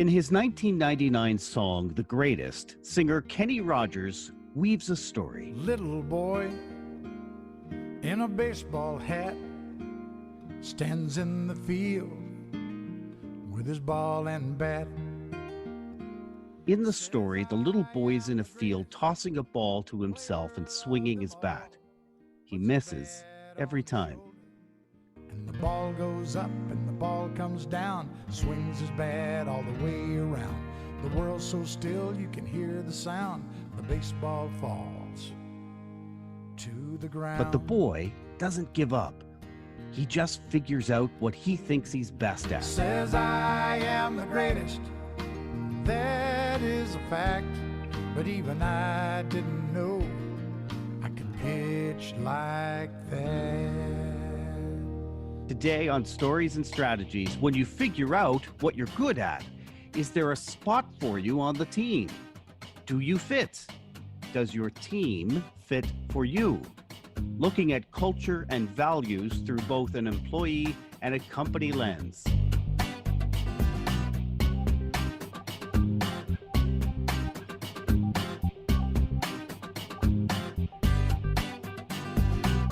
In his 1999 song, The Greatest, singer Kenny Rogers weaves a story. Little boy in a baseball hat stands in the field with his ball and bat. In the story, the little boy is in a field tossing a ball to himself and swinging his bat. He misses every time. And the ball goes up and the ball comes down, swings his bat all the way around. The world's so still you can hear the sound. The baseball falls to the ground. But the boy doesn't give up. He just figures out what he thinks he's best at. Says I am the greatest, that is a fact. But even I didn't know I could pitch like that. Today on Stories and Strategies, when you figure out what you're good at, is there a spot for you on the team? Do you fit? Does your team fit for you? Looking at culture and values through both an employee and a company lens.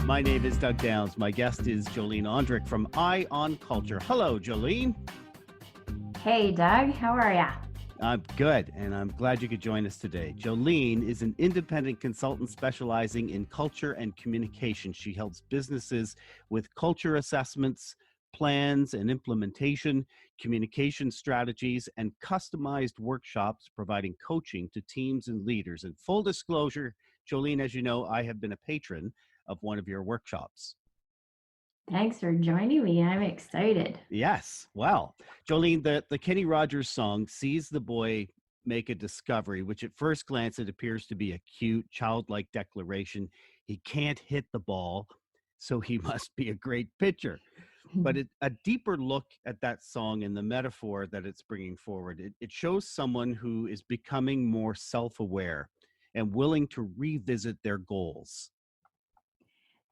My name is Doug Downs. My guest is Jolene Ondrik from Eye on Culture. Hello, Jolene. Hey, Doug. How are ya? I'm good, and I'm glad you could join us today. Jolene is an independent consultant specializing in culture and communication. She helps businesses with culture assessments, plans and implementation, communication strategies, and customized workshops, providing coaching to teams and leaders. And full disclosure, Jolene, as you know, I have been a patron of one of your workshops. Thanks for joining me. I'm excited. Yes. Well, Jolene, the Kenny Rogers song sees the boy make a discovery, which at first glance it appears to be a cute, childlike declaration. He can't hit the ball, so he must be a great pitcher. But a deeper look at that song and the metaphor that it's bringing forward, it shows someone who is becoming more self-aware and willing to revisit their goals.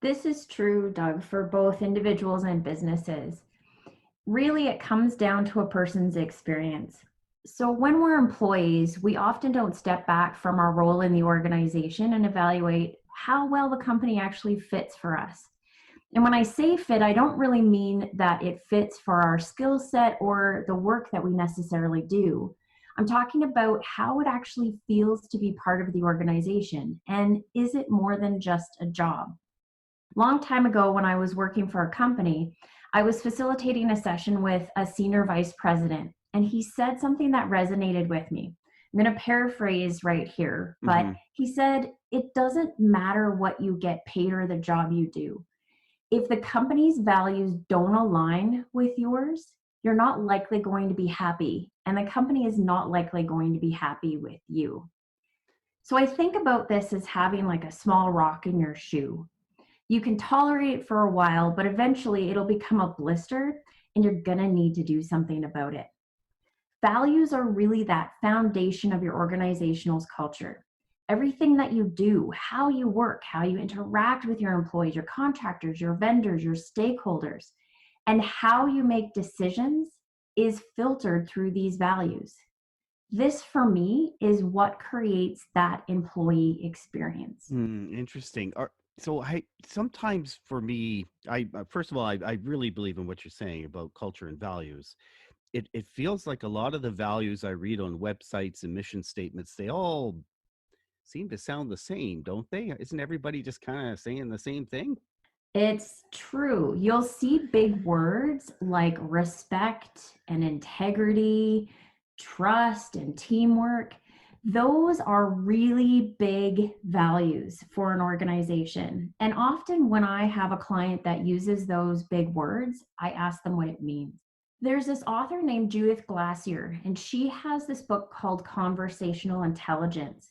This is true, Doug, for both individuals and businesses. Really, it comes down to a person's experience. So when we're employees, we often don't step back from our role in the organization and evaluate how well the company actually fits for us. And when I say fit, I don't really mean that it fits for our skill set or the work that we necessarily do. I'm talking about how it actually feels to be part of the organization, and is it more than just a job? Long time ago, when I was working for a company, I was facilitating a session with a senior vice president, and he said something that resonated with me. I'm going to paraphrase right here, but he said, it doesn't matter what you get paid or the job you do. If the company's values don't align with yours, you're not likely going to be happy, and the company is not likely going to be happy with you. So I think about this as having like a small rock in your shoe. You can tolerate it for a while, but eventually it'll become a blister and you're gonna need to do something about it. Values are really that foundation of your organization's culture. Everything that you do, how you work, how you interact with your employees, your contractors, your vendors, your stakeholders, and how you make decisions is filtered through these values. This, for me, is what creates that employee experience. Interesting. So sometimes for me, first of all, I really believe in what you're saying about culture and values. It feels like a lot of the values I read on websites and mission statements, they all seem to sound the same, don't they? Isn't everybody just kind of saying the same thing? It's true. You'll see big words like respect and integrity, trust and teamwork. Those are really big values for an organization. And often when I have a client that uses those big words, I ask them what it means. There's this author named Judith Glacier, and she has this book called Conversational Intelligence.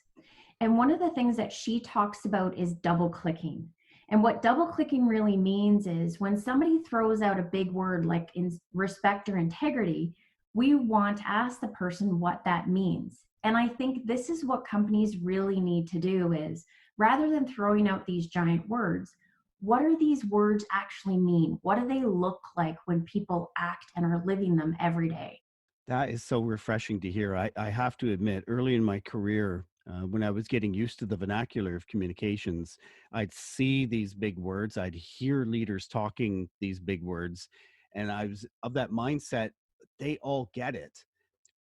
And one of the things that she talks about is double clicking. And what double clicking really means is when somebody throws out a big word like respect or integrity, we want to ask the person what that means. And I think this is what companies really need to do is, rather than throwing out these giant words, what do these words actually mean? What do they look like when people act and are living them every day? That is so refreshing to hear. I have to admit, early in my career, when I was getting used to the vernacular of communications, I'd see these big words, I'd hear leaders talking these big words, and I was of that mindset, they all get it.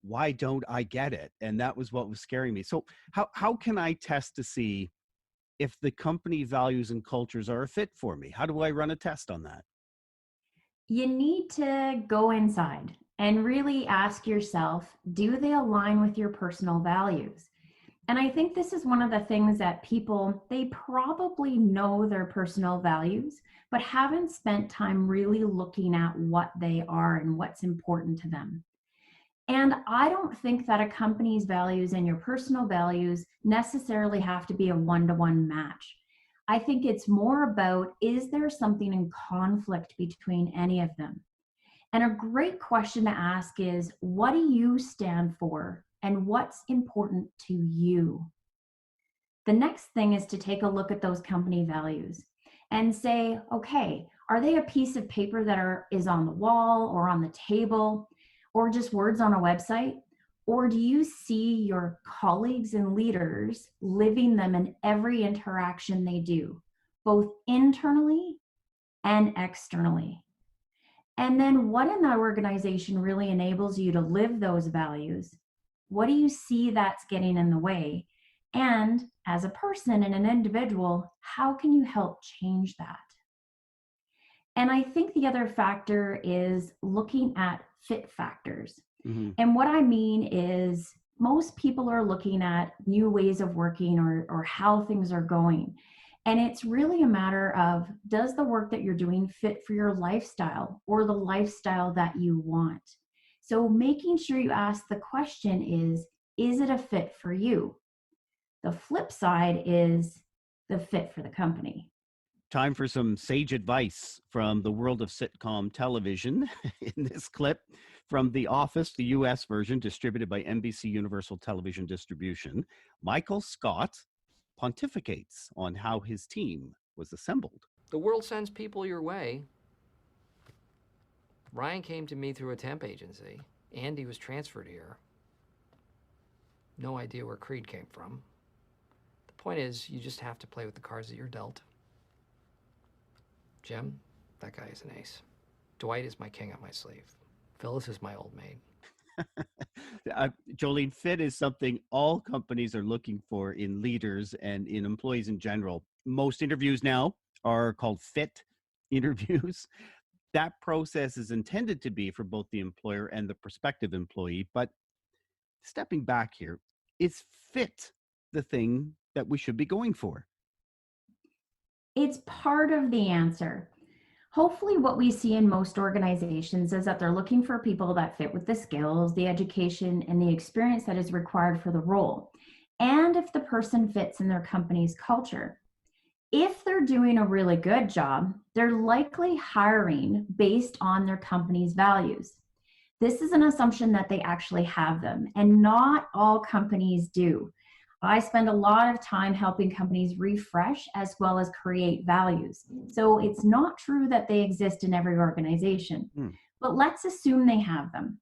Why don't I get it? And that was what was scaring me. So, how can I test to see if the company values and cultures are a fit for me? How do I run a test on that? You need to go inside and really ask yourself, do they align with your personal values? And I think this is one of the things that people, they probably know their personal values, but haven't spent time really looking at what they are and what's important to them. And I don't think that a company's values and your personal values necessarily have to be a one-to-one match. I think it's more about, is there something in conflict between any of them? And a great question to ask is, what do you stand for and what's important to you? The next thing is to take a look at those company values and say, okay, are they a piece of paper that is on the wall or on the table or just words on a website? Or do you see your colleagues and leaders living them in every interaction they do, both internally and externally? And then what in that organization really enables you to live those values? What do you see that's getting in the way? And as a person and an individual, how can you help change that? And I think the other factor is looking at fit factors. Hmm. And what I mean is most people are looking at new ways of working or how things are going. And it's really a matter of, does the work that you're doing fit for your lifestyle or the lifestyle that you want? So making sure you ask the question is it a fit for you? The flip side is the fit for the company. Time for some sage advice from the world of sitcom television. In this clip from The Office, the US version distributed by NBC Universal Television Distribution, Michael Scott pontificates on how his team was assembled. The world sends people your way. Ryan came to me through a temp agency. Andy was transferred here. No idea where Creed came from. The point is, you just have to play with the cards that you're dealt. Jim, that guy is an ace. Dwight is my king up my sleeve. Phyllis is my old maid. Jolene, fit is something all companies are looking for in leaders and in employees in general. Most interviews now are called fit interviews. That process is intended to be for both the employer and the prospective employee. But stepping back here, is fit the thing that we should be going for? It's part of the answer. Hopefully, what we see in most organizations is that they're looking for people that fit with the skills, the education, and the experience that is required for the role, and if the person fits in their company's culture. If they're doing a really good job, they're likely hiring based on their company's values. This is an assumption that they actually have them, and not all companies do. I spend a lot of time helping companies refresh as well as create values. So it's not true that they exist in every organization, but let's assume they have them.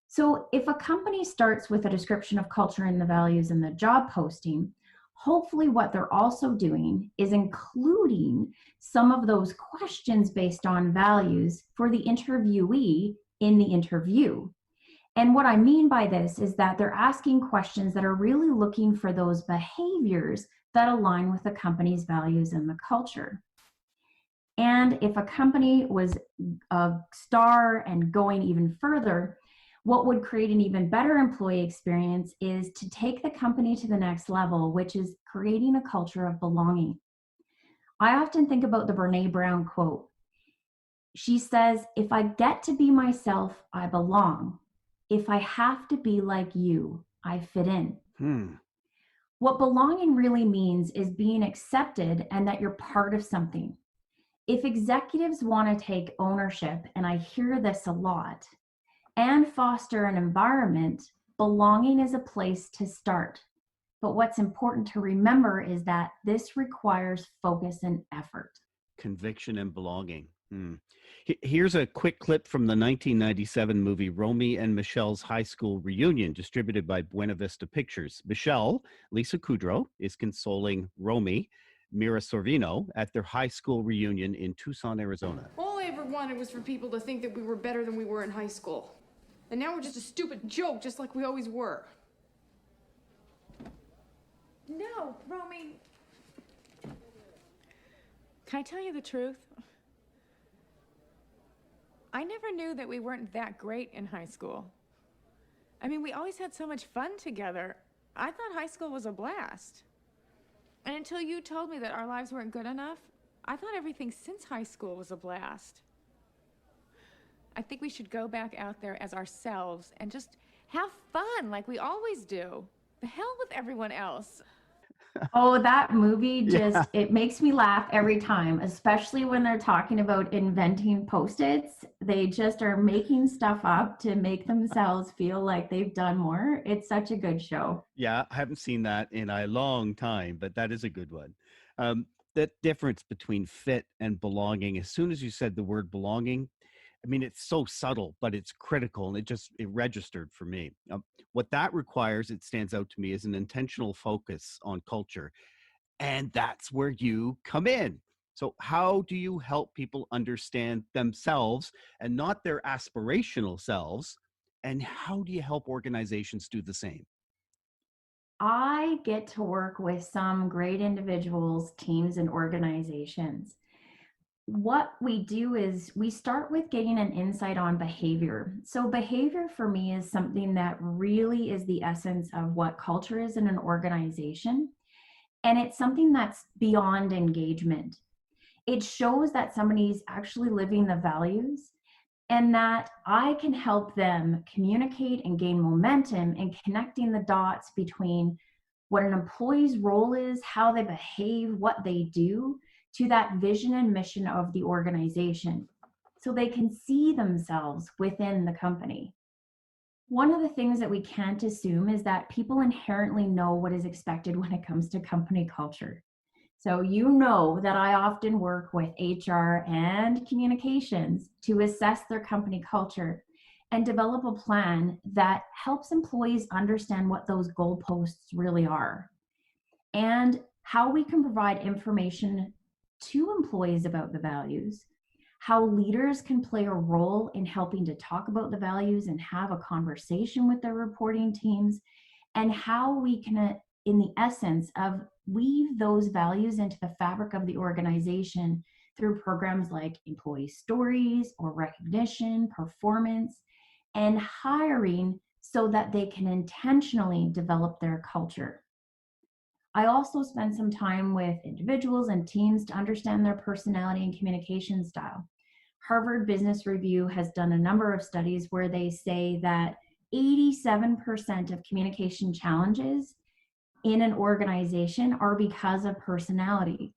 So if a company starts with a description of culture and the values in the job posting, hopefully what they're also doing is including some of those questions based on values for the interviewee in the interview. And what I mean by this is that they're asking questions that are really looking for those behaviors that align with the company's values and the culture. And if a company was a star and going even further, what would create an even better employee experience is to take the company to the next level, which is creating a culture of belonging. I often think about the Brené Brown quote. She says, "If I get to be myself, I belong. If I have to be like you, I fit in." What belonging really means is being accepted and that you're part of something. If executives want to take ownership, and I hear this a lot, and foster an environment, belonging is a place to start. But what's important to remember is that this requires focus and effort. Conviction and belonging. Hmm. Here's a quick clip from the 1997 movie Romy and Michelle's High School Reunion, distributed by Buena Vista Pictures. Michelle, Lisa Kudrow, is consoling Romy, Mira Sorvino, at their high school reunion in Tucson, Arizona. All I ever wanted was for people to think that we were better than we were in high school. And now we're just a stupid joke, just like we always were. No, Romy. Can I tell you the truth? I never knew that we weren't that great in high school. I mean, we always had so much fun together. I thought high school was a blast. And until you told me that our lives weren't good enough, I thought everything since high school was a blast. I think we should go back out there as ourselves and just have fun like we always do. The hell with everyone else. Oh, that movie just, Yeah. it makes me laugh every time, especially when they're talking about inventing Post-its. They just are making stuff up to make themselves feel like they've done more. It's such a good show. Yeah, I haven't seen that in a long time, but that is a good one. That difference between fit and belonging, as soon as you said the word belonging, I mean, it's so subtle, but it's critical, and it registered for me. What that requires, it stands out to me, is an intentional focus on culture, and that's where you come in. So, how do you help people understand themselves and not their aspirational selves? And how do you help organizations do the same? I get to work with some great individuals, teams, and organizations. What we do is we start with getting an insight on behavior. So, behavior for me is something that really is the essence of what culture is in an organization. And it's something that's beyond engagement. It shows that somebody's actually living the values and that I can help them communicate and gain momentum and connecting the dots between what an employee's role is, how they behave, what they do, to that vision and mission of the organization so they can see themselves within the company. One of the things that we can't assume is that people inherently know what is expected when it comes to company culture. So you know that I often work with HR and communications to assess their company culture and develop a plan that helps employees understand what those goalposts really are and how we can provide information to employees about the values, how leaders can play a role in helping to talk about the values and have a conversation with their reporting teams, and how we can, in the essence of weave those values into the fabric of the organization through programs like employee stories or recognition, performance, and hiring so that they can intentionally develop their culture. I also spend some time with individuals and teams to understand their personality and communication style. Harvard Business Review has done a number of studies where they say that 87% of communication challenges in an organization are because of personality.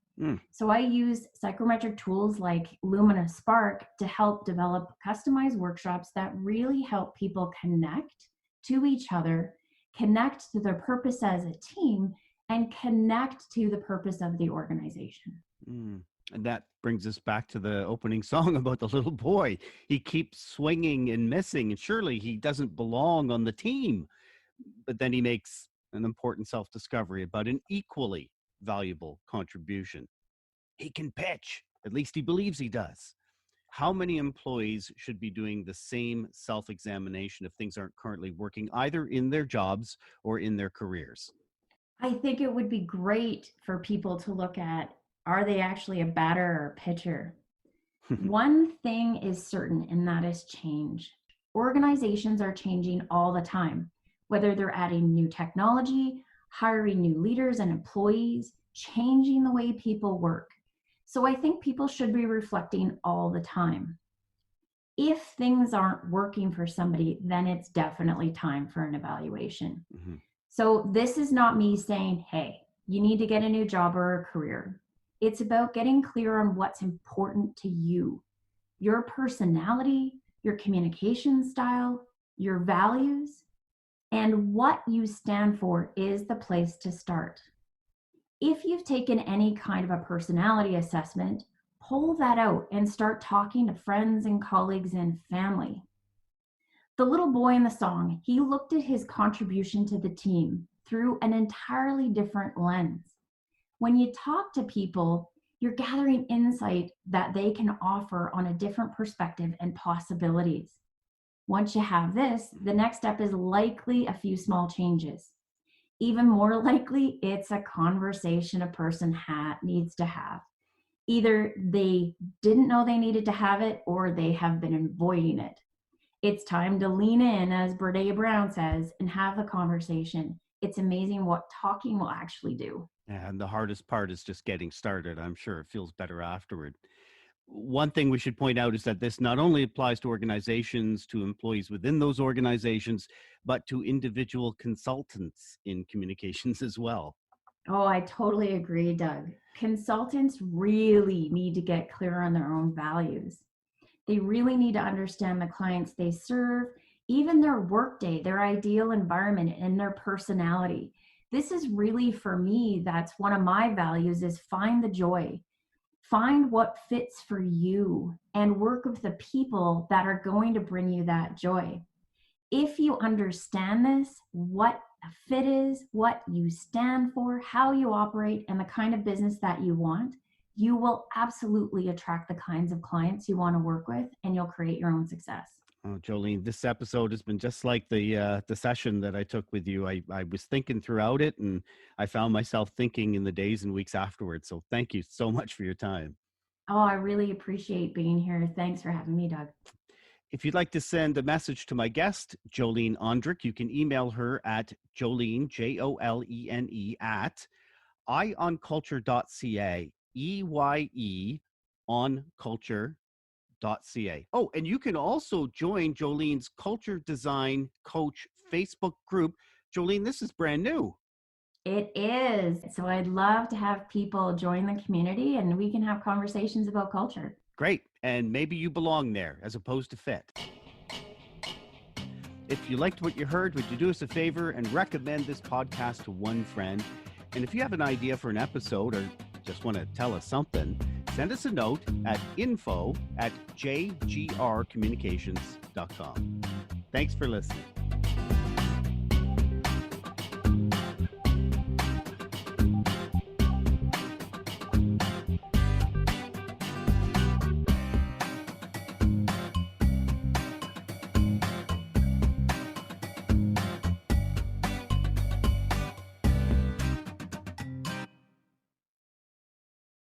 So I use psychometric tools like Lumina Spark to help develop customized workshops that really help people connect to each other, connect to their purpose as a team, and connect to the purpose of the organization. And that brings us back to the opening song about the little boy. He keeps swinging and missing, and surely he doesn't belong on the team. But then he makes an important self-discovery about an equally valuable contribution. He can pitch, at least he believes he does. How many employees should be doing the same self-examination if things aren't currently working, either in their jobs or in their careers? I think it would be great for people to look at, are they actually a batter or a pitcher? One thing is certain, and that is change. Organizations are changing all the time, whether they're adding new technology, hiring new leaders and employees, changing the way people work. So I think people should be reflecting all the time. If things aren't working for somebody, then it's definitely time for an evaluation. So this is not me saying, hey, you need to get a new job or a career. It's about getting clear on what's important to you, your personality, your communication style, your values, and what you stand for is the place to start. If you've taken any kind of a personality assessment, Pull that out and start talking to friends and colleagues and family. The little boy in the song, he looked at his contribution to the team through an entirely different lens. When you talk to people, you're gathering insight that they can offer on a different perspective and possibilities. Once you have this, the next step is likely a few small changes. Even more likely, it's a conversation a person needs to have. Either they didn't know they needed to have it or they have been avoiding it. It's time to lean in, as Brene Brown says, and have the conversation. It's amazing what talking will actually do. And the hardest part is just getting started. I'm sure it feels better afterward. One thing we should point out is that this not only applies to organizations, to employees within those organizations, but to individual consultants in communications as well. Oh, I totally agree, Doug. Consultants really need to get clear on their own values. They really need to understand the clients they serve, even their workday, their ideal environment, and their personality. This is really, for me, that's one of my values, is find the joy. Find what fits for you and work with the people that are going to bring you that joy. If you understand this, what a fit is, what you stand for, how you operate, and the kind of business that you want, you will absolutely attract the kinds of clients you want to work with, and you'll create your own success. Oh, Jolene, this episode has been just like the session that I took with you. I was thinking throughout it, and I found myself thinking in the days and weeks afterwards. So thank you so much for your time. Oh, I really appreciate being here. Thanks for having me, Doug. If you'd like to send a message to my guest, Jolene Ondrik, you can email her at Jolene, Jolene, at eyeonculture.ca, EYE on culture.ca. Oh, and you can also join Jolene's Culture Design Coach Facebook group. Jolene, this is brand new. It is. So I'd love to have people join the community and we can have conversations about culture. Great. And maybe you belong there as opposed to fit. If you liked what you heard, would you do us a favor and recommend this podcast to one friend? And if you have an idea for an episode or just want to tell us something, send us a note at info@jgrcommunications.com. Thanks for listening.